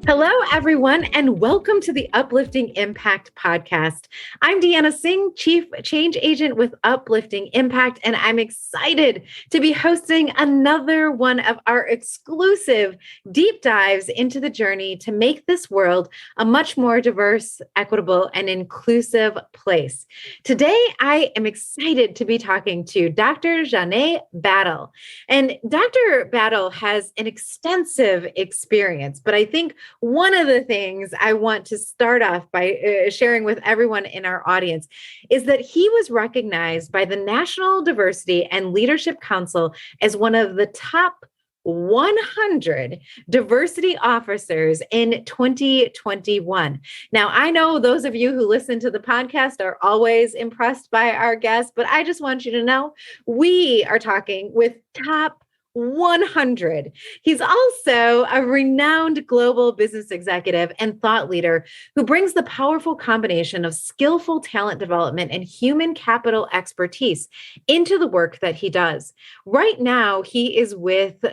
Hello, everyone, and welcome to the Uplifting Impact podcast. I'm Deanna Singh, Chief Change Agent with Uplifting Impact, and I'm excited to be hosting another one of our exclusive deep dives into the journey to make this world a much more diverse, equitable, and inclusive place. Today, I am excited to be talking to Dr. Johné Battle. And Dr. Battle has an extensive experience, but I think one of the things I want to start off by sharing with everyone in our audience is that he was recognized by the National Diversity and Leadership Council as one of the top 100 diversity officers in 2021. Now, I know those of you who listen to the podcast are always impressed by our guests, but I just want you to know we are talking with top 100. He's also a renowned global business executive and thought leader who brings the powerful combination of skillful talent development and human capital expertise into the work that he does. Right now, he is with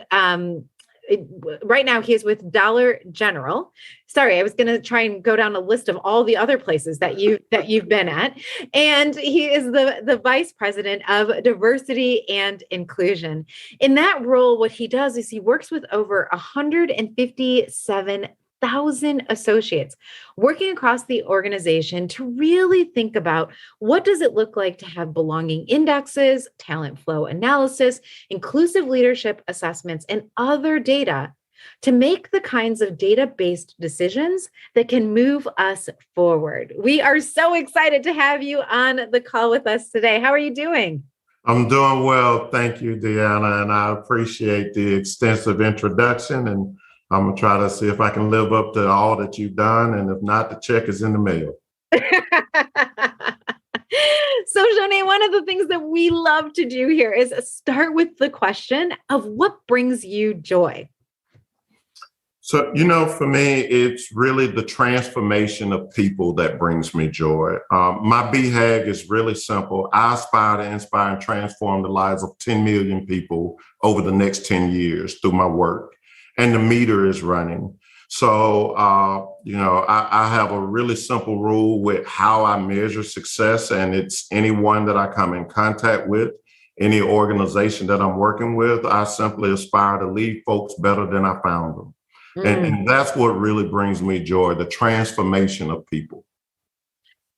Dollar General. Sorry, I was going to try and go down a list of all the other places that you've been at. And he is the vice president of diversity and inclusion. In that role, what he does is he works with over 157,000 associates working across the organization to really think about what does it look like to have belonging indexes, talent flow analysis, inclusive leadership assessments, and other data to make the kinds of data-based decisions that can move us forward. We are so excited to have you on the call with us today. How are you doing? I'm doing well. Thank you, Deanna. And I appreciate the extensive introduction. And I'm going to try to see if I can live up to all that you've done. And if not, the check is in the mail. So, Johné, one of the things that we love to do here is start with the question of what brings you joy? So, for me, it's really the transformation of people that brings me joy. My BHAG is really simple. I aspire to inspire and transform the lives of 10 million people over the next 10 years through my work. And the meter is running. So, I have a really simple rule with how I measure success. And it's anyone that I come in contact with, any organization that I'm working with, I simply aspire to leave folks better than I found them. And that's what really brings me joy, the transformation of people.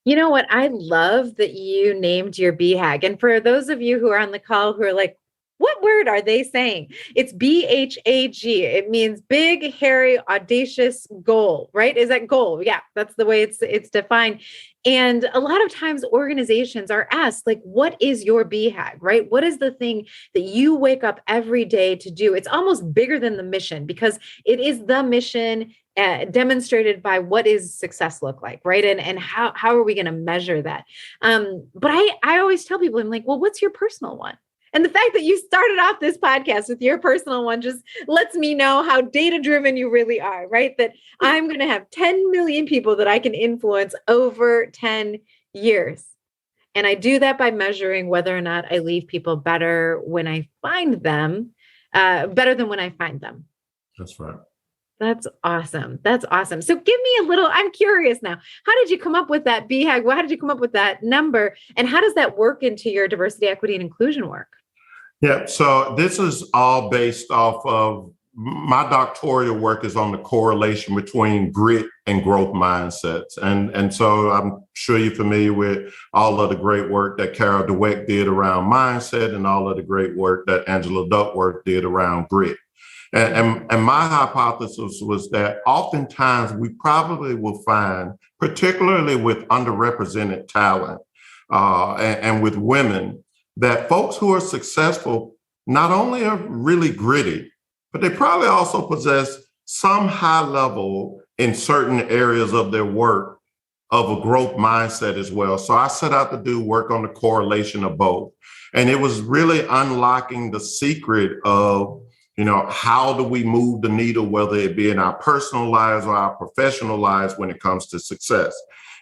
You know what? I love that you named your BHAG. And for those of you who are on the call who are like, what word are they saying? It's BHAG. It means big, hairy, audacious goal, right? Is that goal? Yeah, that's the way it's defined. And a lot of times organizations are asked, like, what is your BHAG, right? What is the thing that you wake up every day to do? It's almost bigger than the mission because it is the mission demonstrated by what is success look like, right? And how are we going to measure that? But I always tell people, I'm like, well, what's your personal one? And the fact that you started off this podcast with your personal one just lets me know how data-driven you really are, right? That I'm going to have 10 million people that I can influence over 10 years. And I do that by measuring whether or not I leave people better when I find them, better than when I find them. That's right. That's awesome. That's awesome. So give me I'm curious now, how did you come up with that BHAG? How did you come up with that number? And how does that work into your diversity, equity, and inclusion work? Yeah, so this is all based off of my doctoral work is on the correlation between grit and growth mindsets. And so I'm sure you're familiar with all of the great work that Carol Dweck did around mindset and all of the great work that Angela Duckworth did around grit. And my hypothesis was that oftentimes we probably will find, particularly with underrepresented talent and with women, that folks who are successful not only are really gritty, but they probably also possess some high level in certain areas of their work of a growth mindset as well. So I set out to do work on the correlation of both. And it was really unlocking the secret of how do we move the needle, whether it be in our personal lives or our professional lives when it comes to success.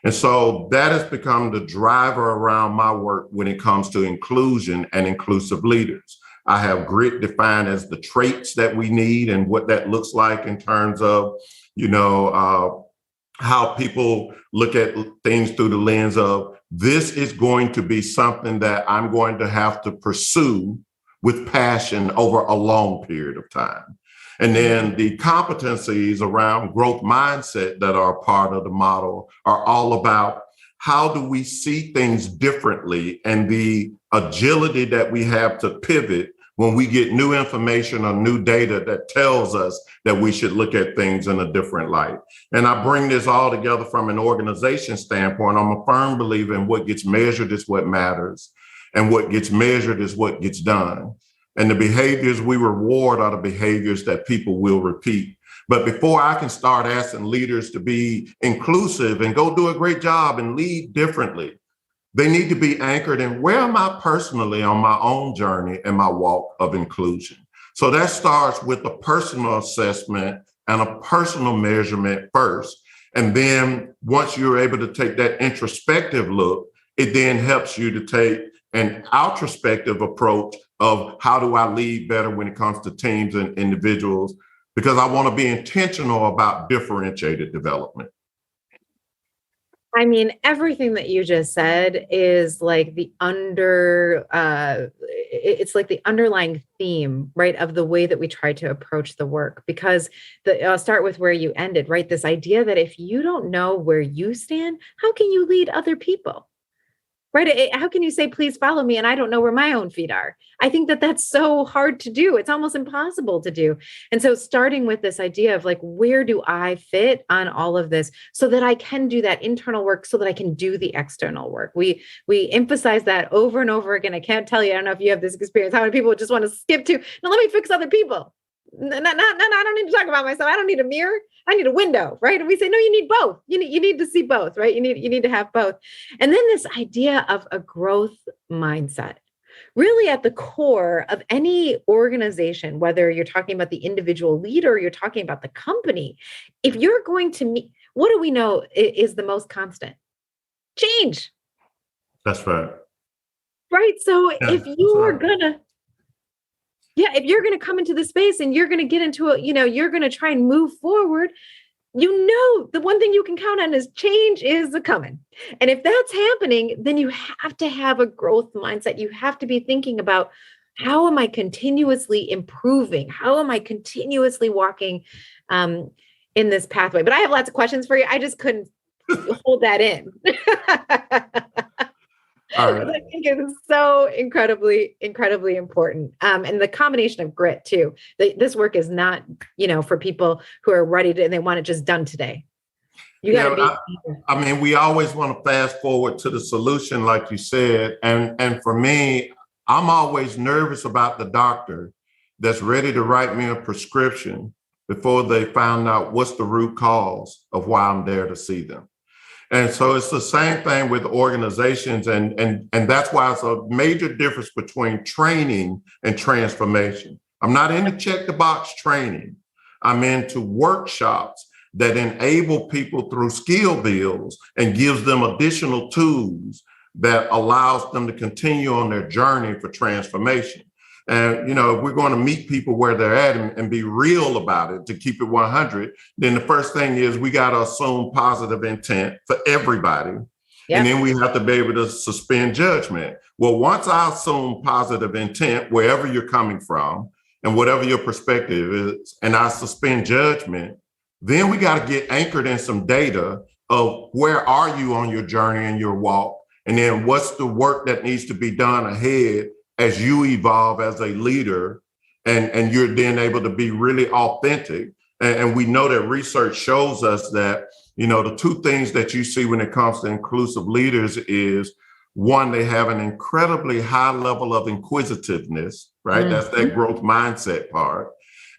And so that has become the driver around my work when it comes to inclusion and inclusive leaders. I have grit defined as the traits that we need and what that looks like in terms of how people look at things through the lens of this is going to be something that I'm going to have to pursue with passion over a long period of time. And then the competencies around growth mindset that are part of the model are all about how do we see things differently and the agility that we have to pivot when we get new information or new data that tells us that we should look at things in a different light. And I bring this all together from an organization standpoint. I'm a firm believer in what gets measured is what matters, and what gets measured is what gets done. And the behaviors we reward are the behaviors that people will repeat. But before I can start asking leaders to be inclusive and go do a great job and lead differently, they need to be anchored in where am I personally on my own journey and my walk of inclusion. So that starts with a personal assessment and a personal measurement first. And then once you're able to take that introspective look, it then helps you to take an outrospective approach of how do I lead better when it comes to teams and individuals, because I want to be intentional about differentiated development. I mean, everything that you just said is like it's like the underlying theme, right, of the way that we try to approach the work. Because I'll start with where you ended, right? This idea that if you don't know where you stand, how can you lead other people? Right? How can you say, please follow me, and I don't know where my own feet are? I think that that's so hard to do. It's almost impossible to do. And so starting with this idea of like, where do I fit on all of this so that I can do that internal work so that I can do the external work? We emphasize that over and over again. I can't tell you, I don't know if you have this experience, how many people just want to skip to, no, let me fix other people. No, I don't need to talk about myself. I don't need a mirror. I need a window, right? And we say, no, you need both. You need to see both, right? You need to have both. And then this idea of a growth mindset, really at the core of any organization, whether you're talking about the individual leader, or you're talking about the company, if you're going to meet, what do we know is the most constant? Change. That's right. Right. So if you are gonna, if you're going to come into the space and you're going to get into you're going to try and move forward, the one thing you can count on is change is coming. And if that's happening, then you have to have a growth mindset. You have to be thinking about, how am I continuously improving? How am I continuously walking in this pathway? But I have lots of questions for you. I just couldn't hold that in. All right. I think it is so incredibly, incredibly important. And the combination of grit too. This work is not, for people who are ready to, and they want it just done today. You got to be. I mean, we always want to fast forward to the solution, like you said. And for me, I'm always nervous about the doctor that's ready to write me a prescription before they found out what's the root cause of why I'm there to see them. And so it's the same thing with organizations. And that's why it's a major difference between training and transformation. I'm not into check the box training. I'm into workshops that enable people through skill builds and gives them additional tools that allows them to continue on their journey for transformation. And, if we're going to meet people where they're at and be real about it, to keep it 100, then the first thing is we got to assume positive intent for everybody. Yep. And then we have to be able to suspend judgment. Well, once I assume positive intent, wherever you're coming from and whatever your perspective is, and I suspend judgment, then we got to get anchored in some data of where are you on your journey and your walk? And then what's the work that needs to be done ahead as you evolve as a leader, and you're then able to be really authentic. And we know that research shows us that, the two things that you see when it comes to inclusive leaders is, one, they have an incredibly high level of inquisitiveness, right? Mm-hmm. That's that growth mindset part.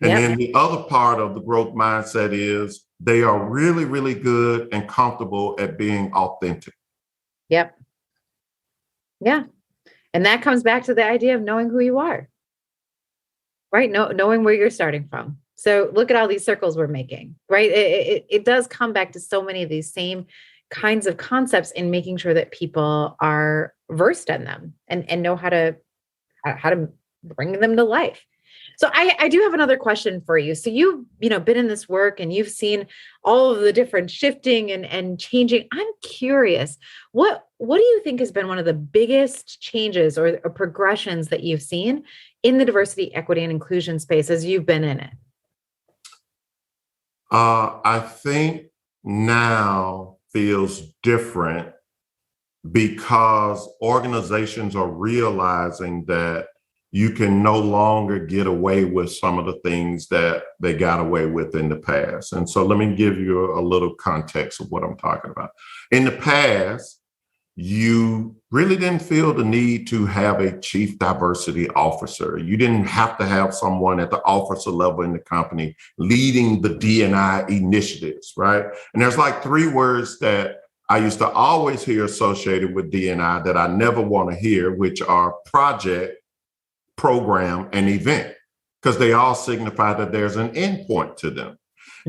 And then the other part of the growth mindset is they are really, really good and comfortable at being authentic. Yep. Yeah. And that comes back to the idea of knowing who you are, right? Knowing where you're starting from. So look at all these circles we're making, right? It does come back to so many of these same kinds of concepts in making sure that people are versed in them and know how to bring them to life. So I do have another question for you. So you've, been in this work and you've seen all of the different shifting and changing. I'm curious, what do you think has been one of the biggest changes or progressions that you've seen in the diversity, equity, and inclusion space as you've been in it? I think now feels different because organizations are realizing that you can no longer get away with some of the things that they got away with in the past. And so let me give you a little context of what I'm talking about. In the past, you really didn't feel the need to have a chief diversity officer. You didn't have to have someone at the officer level in the company leading the D&I initiatives, right? And there's like three words that I used to always hear associated with D&I that I never want to hear, which are project, program, and event, because they all signify that there's an endpoint to them.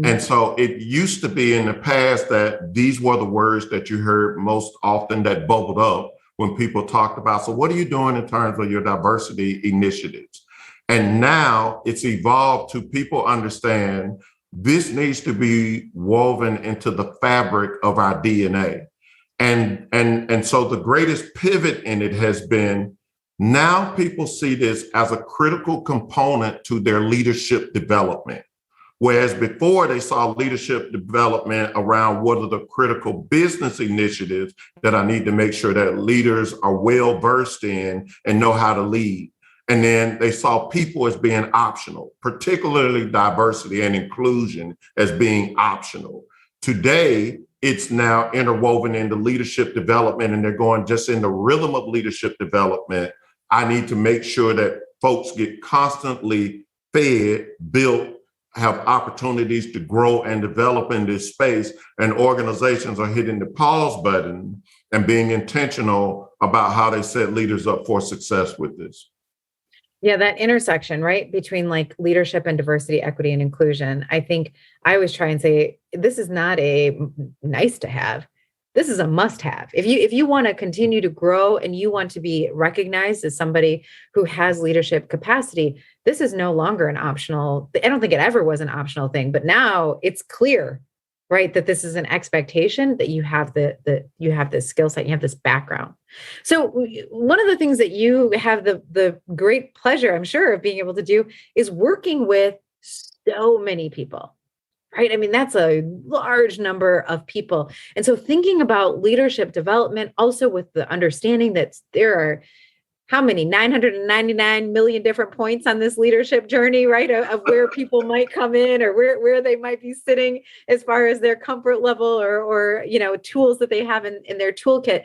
And so it used to be in the past that these were the words that you heard most often that bubbled up when people talked about, so what are you doing in terms of your diversity initiatives? And now it's evolved to people understand this needs to be woven into the fabric of our DNA. And so the greatest pivot in it has been now people see this as a critical component to their leadership development. Whereas before they saw leadership development around what are the critical business initiatives that I need to make sure that leaders are well versed in and know how to lead. And then they saw people as being optional, particularly diversity and inclusion as being optional. Today, it's now interwoven into leadership development, and they're going just in the rhythm of leadership development. I need to make sure that folks get constantly fed, built, have opportunities to grow and develop in this space, and organizations are hitting the pause button and being intentional about how they set leaders up for success with this. Yeah, that intersection, right, between like leadership and diversity, equity, and inclusion. I think I always try and say, this is not a nice to have. This is a must have. If you want to continue to grow and you want to be recognized as somebody who has leadership capacity, this is no longer an optional. I don't think it ever was an optional thing, but now it's clear, right, that this is an expectation, that you have you have this skill set, you have this background. So one of the things that you have the great pleasure, I'm sure, of being able to do is working with so many people. Right. I mean, that's a large number of people. And so thinking about leadership development, also with the understanding that there are how many 999 million different points on this leadership journey, right? Of where people might come in or where they might be sitting as far as their comfort level or tools that they have in their toolkit.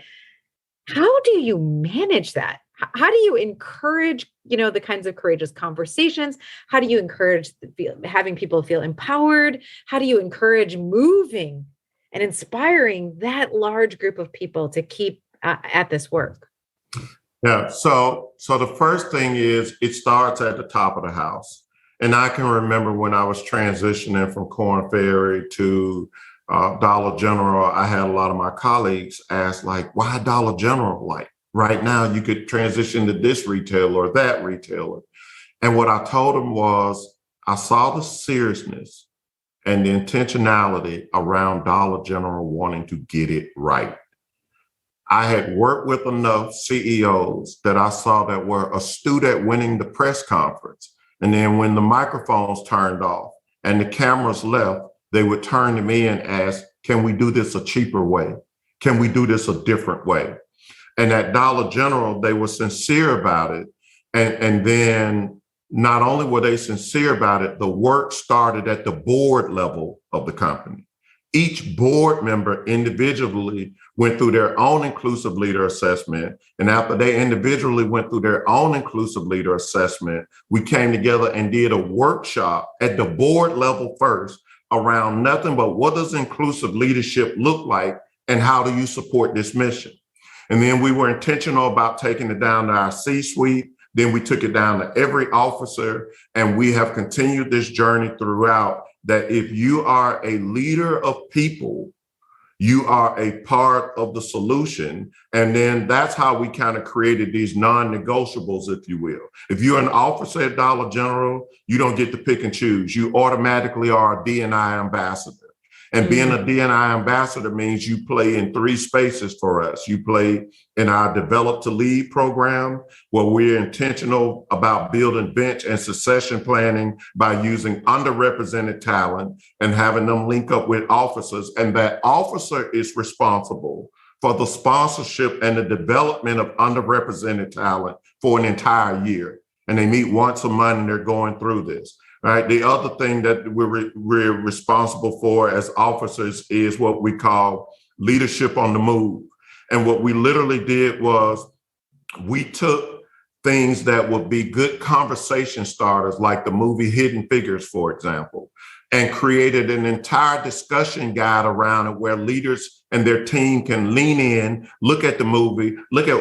How do you manage that? How do you encourage, the kinds of courageous conversations? How do you encourage having people feel empowered? How do you encourage moving and inspiring that large group of people to keep at this work? Yeah. So the first thing is it starts at the top of the house. And I can remember when I was transitioning from Korn Ferry to Dollar General, I had a lot of my colleagues ask, like, why Dollar General? Like, right now, you could transition to this retailer or that retailer. And what I told them was, I saw the seriousness and the intentionality around Dollar General wanting to get it right. I had worked with enough CEOs that I saw that were astute at winning the press conference. And then when the microphones turned off and the cameras left, they would turn to me and ask, can we do this a cheaper way? Can we do this a different way? And at Dollar General, they were sincere about it. And then not only were they sincere about it, the work started at the board level of the company. Each board member individually went through their own inclusive leader assessment. And after they individually went through their own inclusive leader assessment, we came together and did a workshop at the board level first around nothing but what does inclusive leadership look like and how do you support this mission? And then we were intentional about taking it down to our C-suite. Then we took it down to every officer. And we have continued this journey throughout that if you are a leader of people, You are a part of the solution. And then that's how we kind of created these non-negotiables, if you will. If you're an officer at Dollar General, you don't get to pick and choose. You automatically are a D&I ambassador. And being a D&I ambassador means you play in 3 spaces for us. You play in our Develop to Lead program, where we're intentional about building bench and succession planning by using underrepresented talent and having them link up with officers. And that officer is responsible for the sponsorship and the development of underrepresented talent for an entire year. And they meet once a month and they're going through this. Right. The other thing that we're responsible for as officers is what we call leadership on the move. And what we literally did was we took things that would be good conversation starters, like the movie Hidden Figures, for example, and created an entire discussion guide around it where leaders and their team can lean in, look at the movie,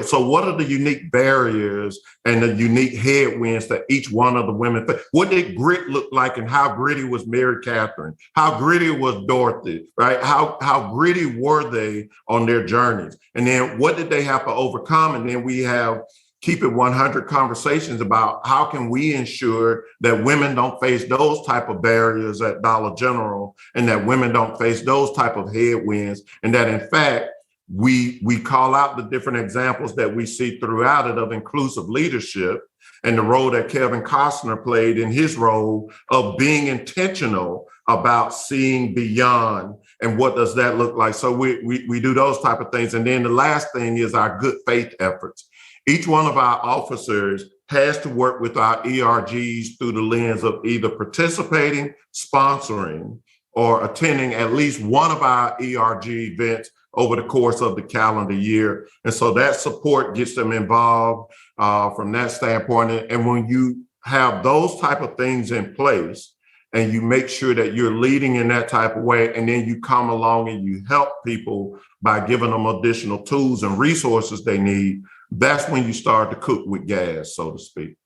so what are the unique barriers and the unique headwinds that each one of the women face? What did grit look like, and how gritty was Mary Catherine? How gritty was Dorothy, right? How gritty were they on their journeys? And then what did they have to overcome? And then we have Keep It 100 conversations about how can we ensure that women don't face those type of barriers at Dollar General, and that women don't face those type of headwinds, and that in fact, we call out the different examples that we see throughout it of inclusive leadership and the role that Kevin Costner played in his role of being intentional about seeing beyond, and what does that look like? So we do those type of things. And then the last thing is our good faith efforts. Each one of our officers has to work with our ERGs through the lens of either participating, sponsoring, or attending at least one of our ERG events over the course of the calendar year. And so that support gets them involved from that standpoint. And when you have those type of things in place, and you make sure that you're leading in that type of way, and then you come along and you help people by giving them additional tools and resources they need, that's when you start to cook with gas, so to speak.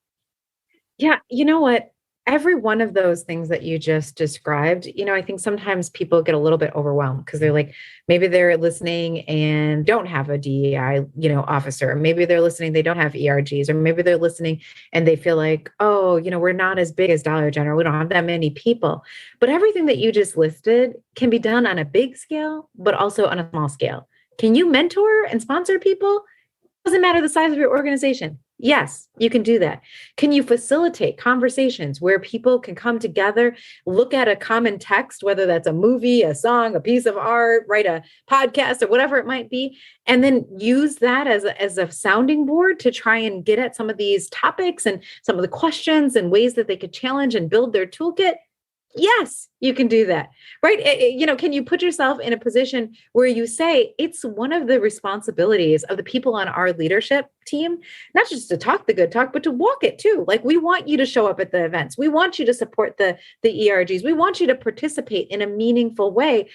Yeah. You know what? Every one of those things that you just described, I think sometimes people get a little bit overwhelmed because they're like, maybe they're listening and don't have a DEI, officer. Maybe they're listening, they don't have ERGs, or maybe they're listening and they feel like, oh, we're not as big as Dollar General. We don't have that many people. But everything that you just listed can be done on a big scale, but also on a small scale. Can you mentor and sponsor people? Doesn't matter the size of your organization. Yes, you can do that. Can you facilitate conversations where people can come together, look at a common text, whether that's a movie, a song, a piece of art, write a podcast, or whatever it might be, and then use that as a sounding board to try and get at some of these topics and some of the questions and ways that they could challenge and build their toolkit? Yes, you can do that, right? Can you put yourself in a position where you say it's one of the responsibilities of the people on our leadership team, not just to talk the good talk, but to walk it too. Like, we want you to show up at the events. We want you to support the ERGs. We want you to participate in a meaningful way.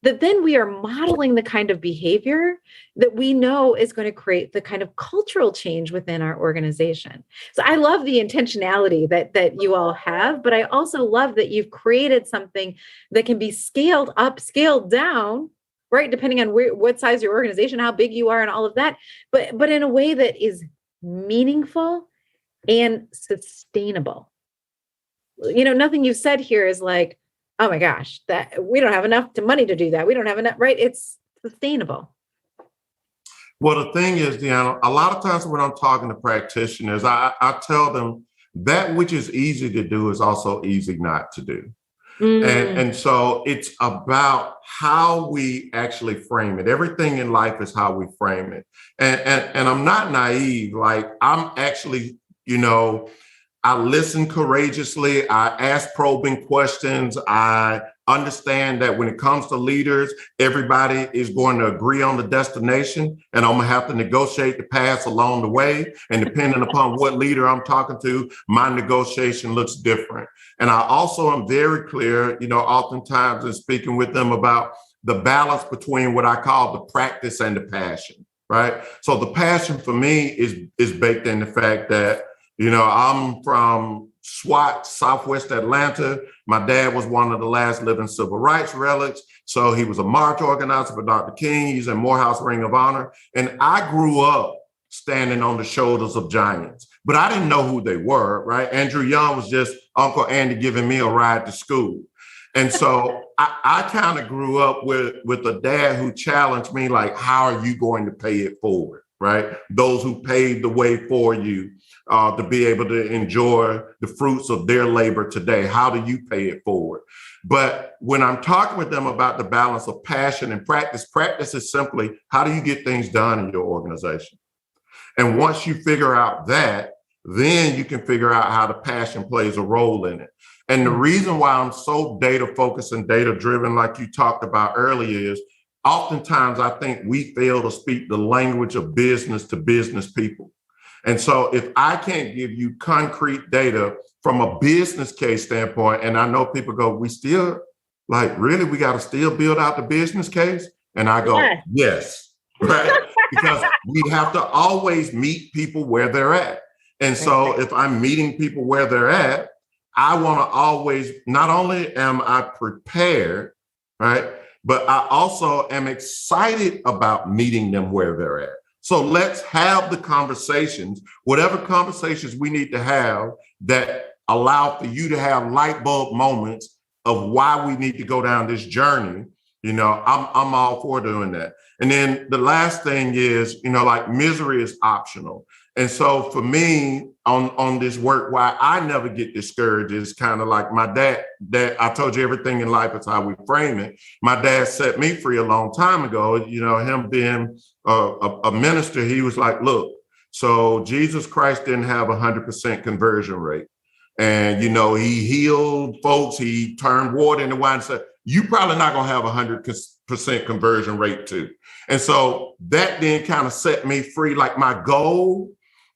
That then we are modeling the kind of behavior that we know is going to create the kind of cultural change within our organization. So I love the intentionality that you all have, but I also love that you've created something that can be scaled up, scaled down, right? Depending on what size your organization, how big you are, and all of that, but in a way that is meaningful and sustainable. Nothing you've said here is like, oh my gosh, that we don't have enough money to do that. We don't have enough, right? It's sustainable. Well, the thing is, Deanna, a lot of times when I'm talking to practitioners, I tell them that which is easy to do is also easy not to do. And so it's about how we actually frame it. Everything in life is how we frame it. And I'm not naive. Like, I'm actually, I listen courageously. I ask probing questions. I understand that when it comes to leaders, everybody is going to agree on the destination, and I'm going to have to negotiate the paths along the way. And depending upon what leader I'm talking to, my negotiation looks different. And I also am very clear, oftentimes in speaking with them about the balance between what I call the practice and the passion, right? So the passion for me is baked in the fact that I'm from SWAT, Southwest Atlanta. My dad was one of the last living civil rights relics. So he was a march organizer for Dr. King. He's in Morehouse Ring of Honor. And I grew up standing on the shoulders of giants, but I didn't know who they were, right? Andrew Young was just Uncle Andy giving me a ride to school. And so I kind of grew up with a dad who challenged me, like, how are you going to pay it forward, right? Those who paved the way for you to be able to enjoy the fruits of their labor today. How do you pay it forward? But when I'm talking with them about the balance of passion and practice, practice is simply, how do you get things done in your organization? And once you figure out that, then you can figure out how the passion plays a role in it. And the reason why I'm so data focused and data driven, like you talked about earlier, is oftentimes I think we fail to speak the language of business to business people. And so if I can't give you concrete data from a business case standpoint, and I know people go, we still, like, really, we got to still build out the business case? And I go, yes, right? Because we have to always meet people where they're at. And so if I'm meeting people where they're at, I want to always, not only am I prepared, right, but I also am excited about meeting them where they're at. So let's have the conversations, whatever conversations we need to have that allow for you to have light bulb moments of why we need to go down this journey. You know, I'm all for doing that. And then the last thing is, you know, like, misery is optional. And so for me on this work, why I never get discouraged is kind of like my dad, I told you everything in life is how we frame it. My dad set me free a long time ago. You know, him being a minister, he was like, look, so Jesus Christ didn't have 100% conversion rate. And, you know, he healed folks. He turned water into wine. So you probably not going to have 100% conversion rate too. And so that then kind of set me free. Like, my goal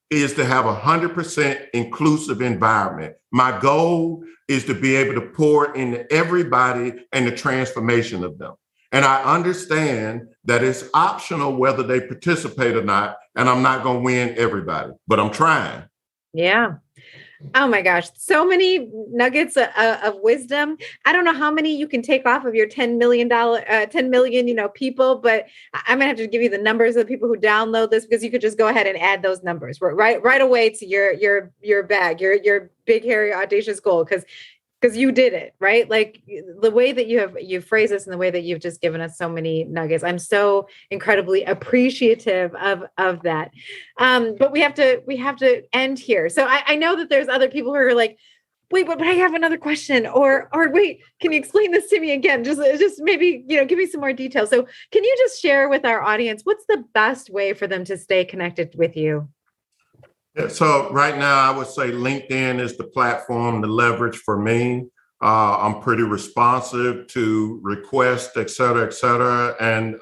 is to have 100% inclusive environment. My goal is to be able to pour into everybody and the transformation of them. And I understand that it's optional whether they participate or not. And I'm not going to win everybody, but I'm trying. Yeah. Oh my gosh. So many nuggets of wisdom. I don't know how many you can take off of your $10 million, people, but I'm gonna have to give you the numbers of the people who download this, because you could just go ahead and add those numbers right away to your bag, your big, hairy, audacious goal. Because you did it, right? Like, the way that you phrase this and the way that you've just given us so many nuggets, I'm so incredibly appreciative of that. But we have to end here. So I know that there's other people who are like, wait, but I have another question, or wait, can you explain this to me again? Just maybe, give me some more details. So can you just share with our audience, what's the best way for them to stay connected with you? Yeah, so right now, I would say LinkedIn is the platform, the leverage for me. I'm pretty responsive to requests, et cetera, et cetera. And,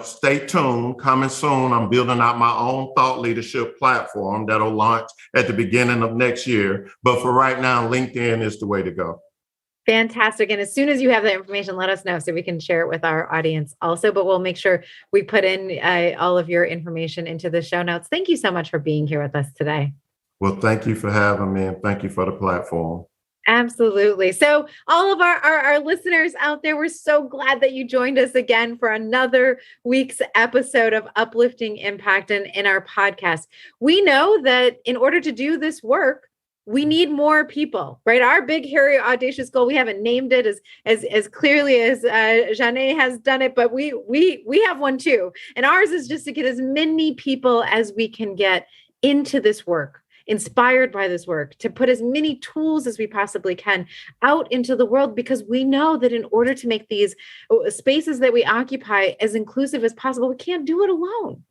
stay tuned. Coming soon, I'm building out my own thought leadership platform that'll launch at the beginning of next year. But for right now, LinkedIn is the way to go. Fantastic. And as soon as you have that information, let us know so we can share it with our audience also, but we'll make sure we put in all of your information into the show notes. Thank you so much for being here with us today. Well, thank you for having me, and thank you for the platform. Absolutely. So all of our listeners out there, we're so glad that you joined us again for another week's episode of Uplifting Impact in our podcast. We know that in order to do this work, we need more people, right? Our big, hairy, audacious goal, we haven't named it as clearly as Johné has done it, but we have one too. And ours is just to get as many people as we can get into this work, inspired by this work, to put as many tools as we possibly can out into the world, because we know that in order to make these spaces that we occupy as inclusive as possible, we can't do it alone.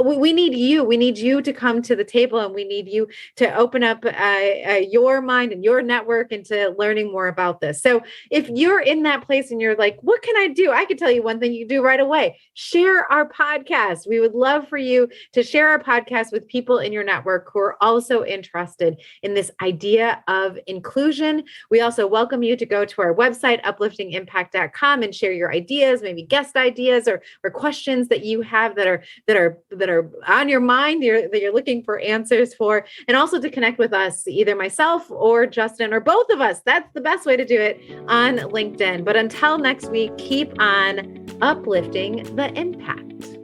We need you. We need you to come to the table, and we need you to open up your mind and your network into learning more about this. So if you're in that place and you're like, what can I do? I can tell you one thing you can do right away. Share our podcast. We would love for you to share our podcast with people in your network who are also interested in this idea of inclusion. We also welcome you to go to our website, upliftingimpact.com, and share your ideas, maybe guest ideas or questions that you have that are that are on your mind that you're looking for answers for, and also to connect with us, either myself or Justin or both of us. That's the best way to do it on LinkedIn. But until next week, keep on uplifting the impact.